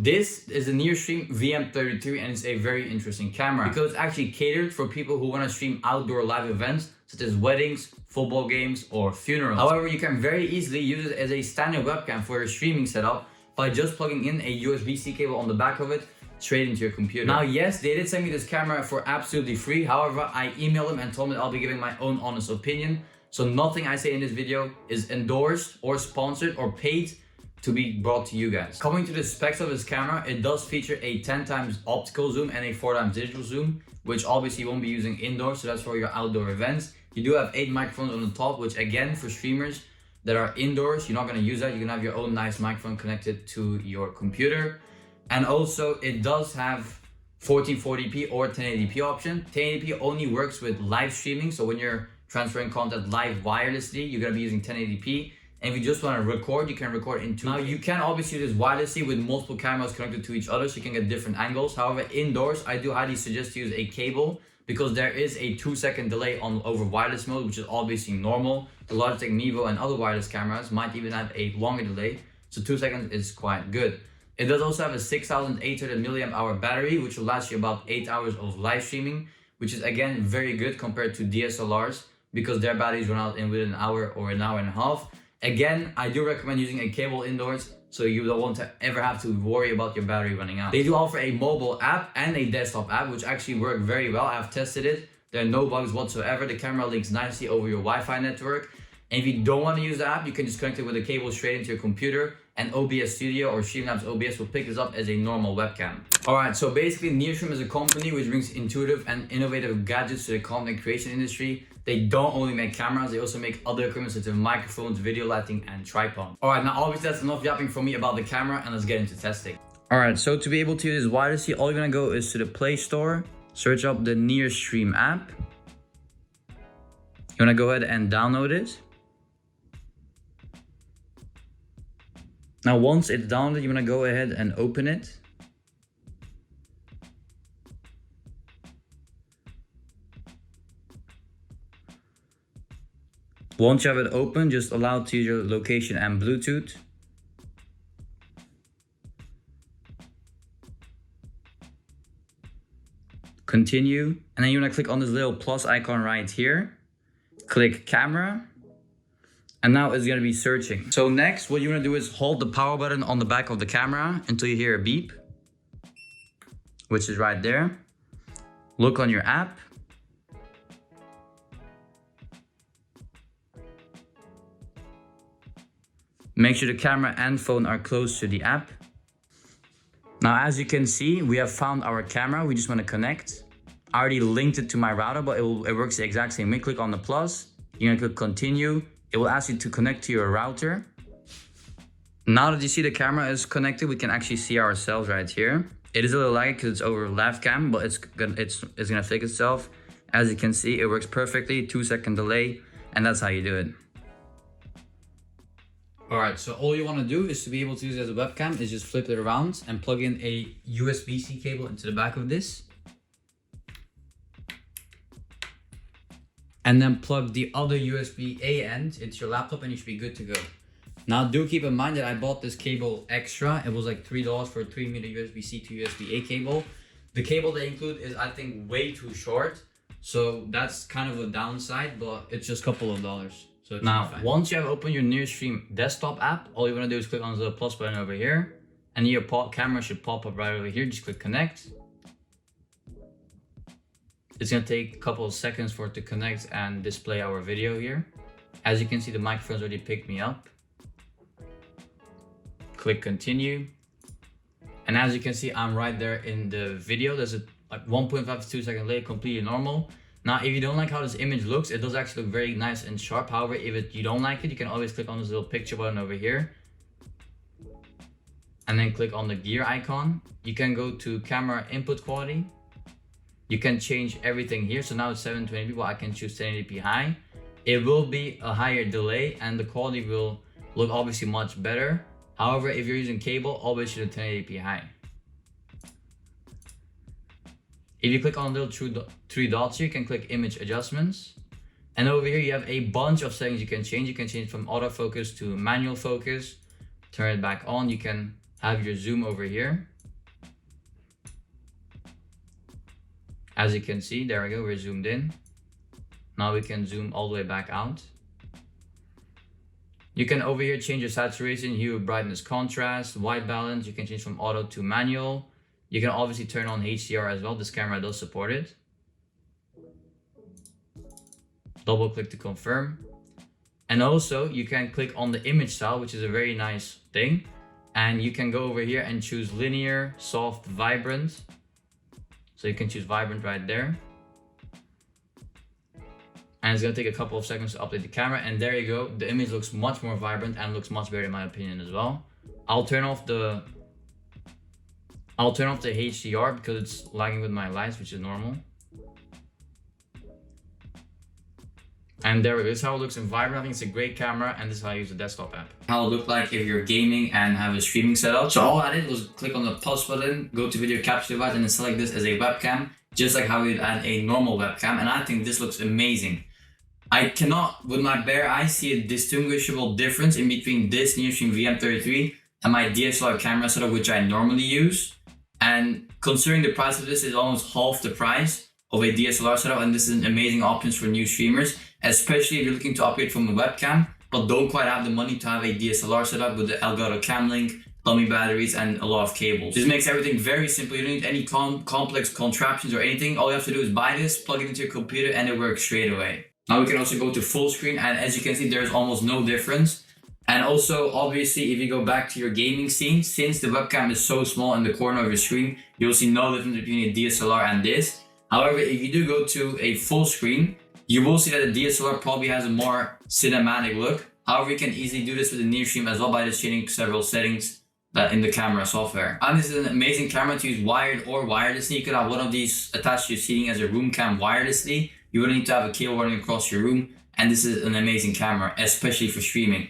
this is a Nearstream VM33 and it's a very interesting camera because it's actually catered for people who want to stream outdoor live events such as weddings, football games, or funerals. However, you can very easily use it as a standard webcam for your streaming setup by just plugging in a USB-C cable on the back of it straight into your computer. Now, yes, they did send me this camera for absolutely free. However, I emailed them and told them that I'll be giving my own honest opinion. So nothing I say in this video is endorsed or sponsored or paid to be brought to you guys. Coming to the specs of this camera, it does feature a 10x optical zoom and a 4x digital zoom, which obviously you won't be using indoors, so that's for your outdoor events. You do have 8 microphones on the top, which again, for streamers that are indoors, you're not gonna use that. You can have your own nice microphone connected to your computer. And also it does have 1440p or 1080p option. 1080p only works with live streaming, so when you're transferring content live wirelessly, you're gonna be using 1080p. And if you just want to record, you can record in 2K. Now, you can obviously do this wirelessly with multiple cameras connected to each other, so you can get different angles. However, indoors, I do highly suggest to use a cable because there is a 2-second delay on over wireless mode, which is obviously normal. The Logitech Mevo and other wireless cameras might even have a longer delay, so 2 seconds is quite good. It does also have a 6,800 milliamp hour battery, which will last you about 8 hours of live streaming, which is again very good compared to DSLRs because their batteries run out within an hour or an hour and a half. Again, I do recommend using a cable indoors so you don't want to ever have to worry about your battery running out. They do offer a mobile app and a desktop app, which actually work very well. I've tested it. There are no bugs whatsoever. The camera links nicely over your Wi-Fi network. And if you don't want to use the app, you can just connect it with a cable straight into your computer, and OBS Studio or Streamlabs OBS will pick this up as a normal webcam. Alright, so basically Nearstream is a company which brings intuitive and innovative gadgets to the content creation industry. They don't only make cameras, they also make other equipment such as microphones, video lighting, and tripod. Alright, now obviously that's enough yapping from me about the camera, and let's get into testing. Alright, so to be able to use this wirelessly, all you're gonna go is to the Play Store, search up the Nearstream app. You wanna go ahead and download it. Now once it's downloaded, you wanna go ahead and open it. Once you have it open, just allow it to use your location and Bluetooth. Continue, and then you want to click on this little plus icon right here. Click camera, and now it's going to be searching. So next, what you want to do is hold the power button on the back of the camera until you hear a beep, which is right there. Look on your app. Make sure the camera and phone are close to the app. Now, as you can see, we have found our camera. We just want to connect. I already linked it to my router, but it works the exact same way. Click on the plus. You're gonna click continue. It will ask you to connect to your router. Now that you see the camera is connected, we can actually see ourselves right here. It is a little laggy because it's over live cam, but it's gonna fix itself. As you can see, it works perfectly. 2-second delay, and that's how you do it. Alright, so all you want to do is to be able to use it as a webcam is just flip it around and plug in a USB-C cable into the back of this. And then plug the other USB-A end into your laptop and you should be good to go. Now do keep in mind that I bought this cable extra. It was like $3 for a 3-meter USB-C to USB-A cable. The cable they include is, I think, way too short. So that's kind of a downside, but it's just a couple of dollars. So now, once you have opened your Nearstream desktop app, all you want to do is click on the plus button over here, and your camera should pop up right over here. Just click connect. It's going to take a couple of seconds for it to connect and display our video here. As you can see, the microphone's already picked me up. Click continue. And as you can see, I'm right there in the video. There's a like 1.5 to 2 second delay, completely normal. Now, if you don't like how this image looks, it does actually look very nice and sharp. However, if you don't like it, you can always click on this little picture button over here. And then click on the gear icon. You can go to camera input quality. You can change everything here. So now it's 720p, but I can choose 1080p high. It will be a higher delay and the quality will look obviously much better. However, if you're using cable, always shoot a 1080p high. If you click on the little 3 dots here, you can click image adjustments. And over here, you have a bunch of settings you can change. You can change from autofocus to manual focus. Turn it back on. You can have your zoom over here. As you can see, there we go, we're zoomed in. Now we can zoom all the way back out. You can over here change your saturation, hue, brightness, contrast, white balance. You can change from auto to manual. You can obviously turn on HDR as well. This camera does support it. Double click to confirm. And also you can click on the image style, which is a very nice thing. And you can go over here and choose linear, soft, vibrant. So you can choose vibrant right there. And it's gonna take a couple of seconds to update the camera, and there you go. The image looks much more vibrant and looks much better in my opinion as well. I'll turn off the HDR because it's lagging with my lights, which is normal. And there we go. This is how it looks in vibrant. I think it's a great camera, and this is how I use the desktop app. How it look like if you're gaming and have a streaming setup. So all I did was click on the plus button, go to video capture device, and then select this as a webcam, just like how we'd add a normal webcam. And I think this looks amazing. I cannot, with my bare eye, see a distinguishable difference in between this Nearstream VM33 and my DSLR camera setup, which I normally use. And considering the price of this is almost half the price of a DSLR setup, and this is an amazing option for new streamers, especially if you're looking to upgrade from a webcam, but don't quite have the money to have a DSLR setup with the Elgato Cam Link, dummy batteries, and a lot of cables. This makes everything very simple. You don't need any complex contraptions or anything. All you have to do is buy this, plug it into your computer, and it works straight away. Now we can also go to full screen, and as you can see, there's almost no difference. And also, obviously, if you go back to your gaming scene, since the webcam is so small in the corner of your screen, you'll see no difference between a DSLR and this. However, if you do go to a full screen, you will see that the DSLR probably has a more cinematic look. However, you can easily do this with the Nearstream as well by just changing several settings in the camera software. And this is an amazing camera to use wired or wirelessly. You could have one of these attached to your ceiling as a room cam wirelessly. You wouldn't need to have a cable running across your room. And this is an amazing camera, especially for streaming.